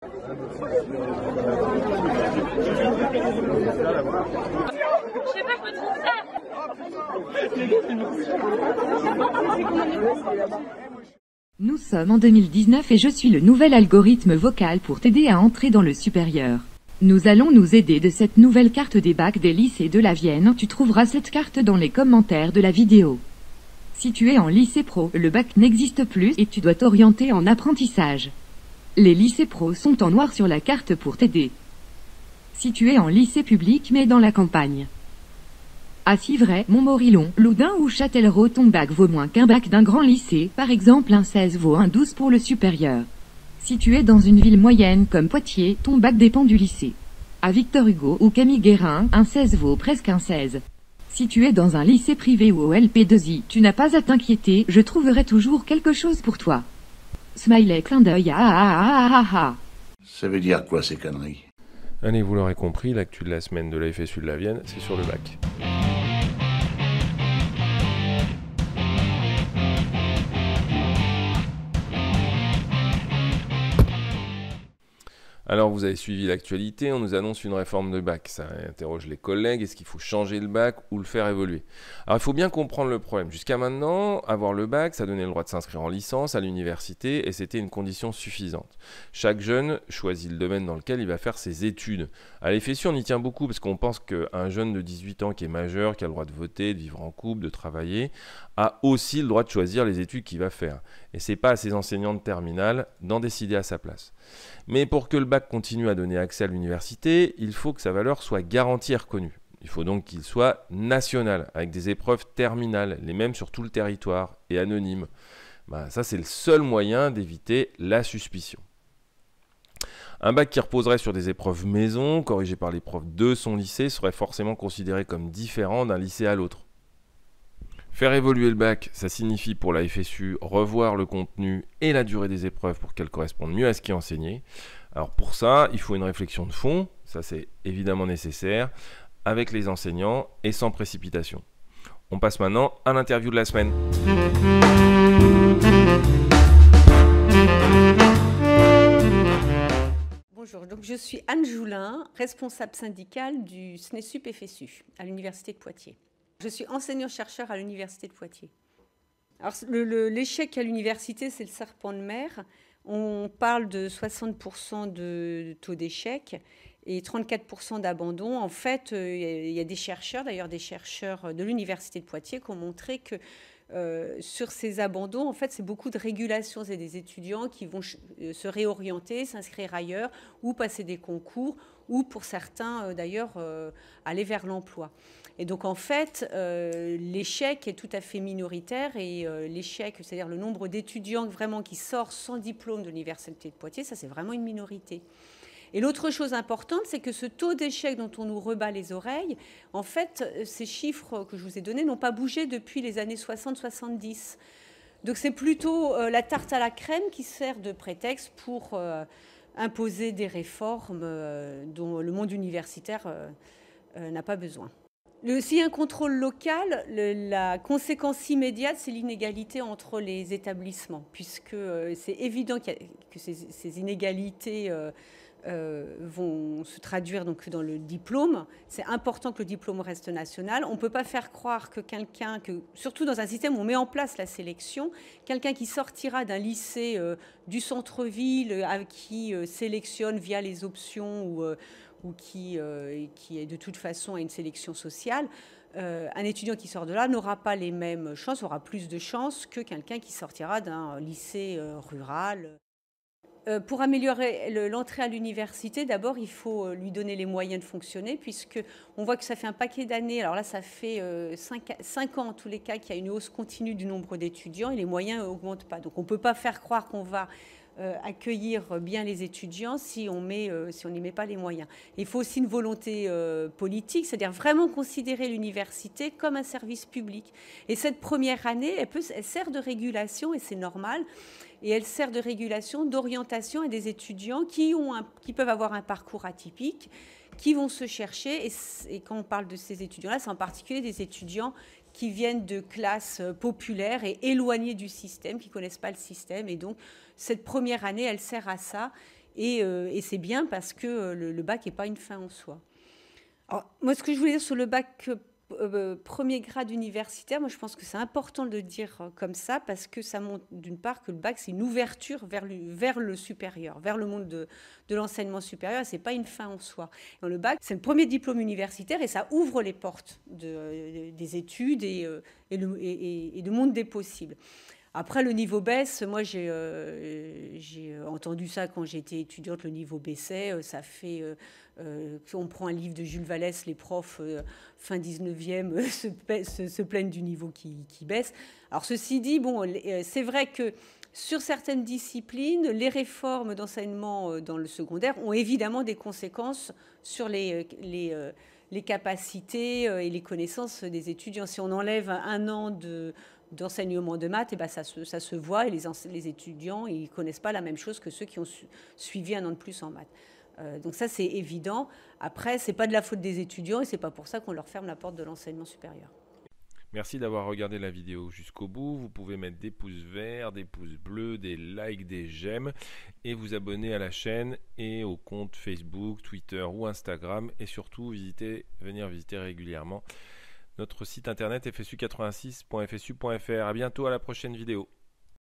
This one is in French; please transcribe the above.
Je sais pas, je me trompe. Nous sommes en 2019 et je suis le nouvel algorithme vocal pour t'aider à entrer dans le supérieur. Nous allons nous aider de cette nouvelle carte des bacs des lycées de la Vienne. Tu trouveras cette carte dans les commentaires de la vidéo. Si tu es en lycée pro, le bac n'existe plus et tu dois t'orienter en apprentissage. Les lycées pro sont en noir sur la carte pour t'aider. Si tu es en lycée public mais dans la campagne. À Civray, Montmorillon, Loudun ou Châtellerault, ton bac vaut moins qu'un bac d'un grand lycée, par exemple un 16 vaut un 12 pour le supérieur. Si tu es dans une ville moyenne comme Poitiers, ton bac dépend du lycée. À Victor Hugo ou Camille Guérin, un 16 vaut presque un 16. Si tu es dans un lycée privé ou au LP2I, tu n'as pas à t'inquiéter, je trouverai toujours quelque chose pour toi. Smiley clin d'œil ah. Ça veut dire quoi ces conneries? Allez, vous l'aurez compris, l'actu de la semaine de la FSU de la Vienne, c'est sur le bac. Alors vous avez suivi l'actualité, on nous annonce une réforme de bac. Ça interroge les collègues, est-ce qu'il faut changer le bac ou le faire évoluer? Alors il faut bien comprendre le problème. Jusqu'à maintenant, avoir le bac, ça donnait le droit de s'inscrire en licence à l'université et c'était une condition suffisante. Chaque jeune choisit le domaine dans lequel il va faire ses études. À l'FSU, on y tient beaucoup parce qu'on pense qu'un jeune de 18 ans qui est majeur, qui a le droit de voter, de vivre en couple, de travailler, a aussi le droit de choisir les études qu'il va faire. Et c'est pas à ses enseignants de terminale d'en décider à sa place. Mais pour que le bac continue à donner accès à l'université, il faut que sa valeur soit garantie et reconnue. Il faut donc qu'il soit national, avec des épreuves terminales, les mêmes sur tout le territoire, et anonymes. Ça, c'est le seul moyen d'éviter la suspicion. Un bac qui reposerait sur des épreuves maison, corrigées par les profs de son lycée, serait forcément considéré comme différent d'un lycée à l'autre. Faire évoluer le bac, ça signifie pour la FSU revoir le contenu et la durée des épreuves pour qu'elles correspondent mieux à ce qui est enseigné. Alors pour ça, il faut une réflexion de fond, ça c'est évidemment nécessaire, avec les enseignants et sans précipitation. On passe maintenant à l'interview de la semaine. Bonjour, donc je suis Anne Joulin, responsable syndicale du SNESUP FSU à l'Université de Poitiers. Je suis enseignant-chercheur à l'Université de Poitiers. Alors, l'échec à l'université, c'est le serpent de mer. On parle de 60% de taux d'échec et 34% d'abandon. En fait, il y a des chercheurs, d'ailleurs des chercheurs de l'Université de Poitiers, qui ont montré que sur ces abandons, en fait, c'est beaucoup de régulation. C'est des étudiants qui vont se réorienter, s'inscrire ailleurs ou passer des concours ou, pour certains, d'ailleurs, aller vers l'emploi. Et donc, en fait, l'échec est tout à fait minoritaire et l'échec, c'est-à-dire le nombre d'étudiants vraiment qui sortent sans diplôme de l'Université de Poitiers, ça, c'est vraiment une minorité. Et l'autre chose importante, c'est que ce taux d'échec dont on nous rebat les oreilles, en fait, ces chiffres que je vous ai donnés n'ont pas bougé depuis les années 60-70. Donc, c'est plutôt la tarte à la crème qui sert de prétexte pour imposer des réformes dont le monde universitaire n'a pas besoin. S'il y a un contrôle local, la conséquence immédiate, c'est l'inégalité entre les établissements, puisque c'est évident que ces inégalités vont se traduire donc dans le diplôme. C'est important que le diplôme reste national. On ne peut pas faire croire que quelqu'un, surtout dans un système où on met en place la sélection, quelqu'un qui sortira d'un lycée du centre-ville, qui sélectionne via les options ou qui est de toute façon à une sélection sociale, un étudiant qui sort de là n'aura pas les mêmes chances, aura plus de chances que quelqu'un qui sortira d'un lycée rural. Pour améliorer l'entrée à l'université, d'abord, il faut lui donner les moyens de fonctionner, puisqu'on voit que ça fait un paquet d'années, alors là, ça fait 5 ans en tous les cas qu'il y a une hausse continue du nombre d'étudiants et les moyens n'augmentent pas. Donc on ne peut pas faire croire qu'on va accueillir bien les étudiants si on n'y met pas les moyens. Il faut aussi une volonté politique, c'est-à-dire vraiment considérer l'université comme un service public. Et cette première année, elle sert de régulation, et c'est normal, et elle sert de régulation, d'orientation à des étudiants qui peuvent avoir un parcours atypique, qui vont se chercher, et quand on parle de ces étudiants-là, c'est en particulier des étudiants qui viennent de classes populaires et éloignées du système, qui ne connaissent pas le système. Et donc, cette première année, elle sert à ça. Et c'est bien parce que le bac n'est pas une fin en soi. Alors, moi, ce que je voulais dire sur le bac premier grade universitaire, moi je pense que c'est important de le dire comme ça parce que ça montre d'une part que le bac c'est une ouverture vers le supérieur, vers le monde de l'enseignement supérieur, c'est pas une fin en soi. Et le bac c'est le premier diplôme universitaire et ça ouvre les portes des études et du monde des possibles. Après, le niveau baisse, moi j'ai entendu ça quand j'étais étudiante, le niveau baissait, ça fait on prend un livre de Jules Vallès, les profs fin 19e se plaignent du niveau qui baisse. Alors ceci dit, bon, c'est vrai que sur certaines disciplines, les réformes d'enseignement dans le secondaire ont évidemment des conséquences sur les capacités et les connaissances des étudiants. Si on enlève un an d'enseignement de maths, et ben ça se voit et les étudiants ils connaissent pas la même chose que ceux qui ont suivi un an de plus en maths. Donc ça c'est évident. Après c'est pas de la faute des étudiants et c'est pas pour ça qu'on leur ferme la porte de l'enseignement supérieur. Merci d'avoir regardé la vidéo jusqu'au bout. Vous pouvez mettre des pouces verts, des pouces bleus, des likes, des j'aime et vous abonner à la chaîne et au compte Facebook, Twitter ou Instagram et surtout venir visiter régulièrement notre site internet fsu86.fsu.fr. À bientôt à la prochaine vidéo.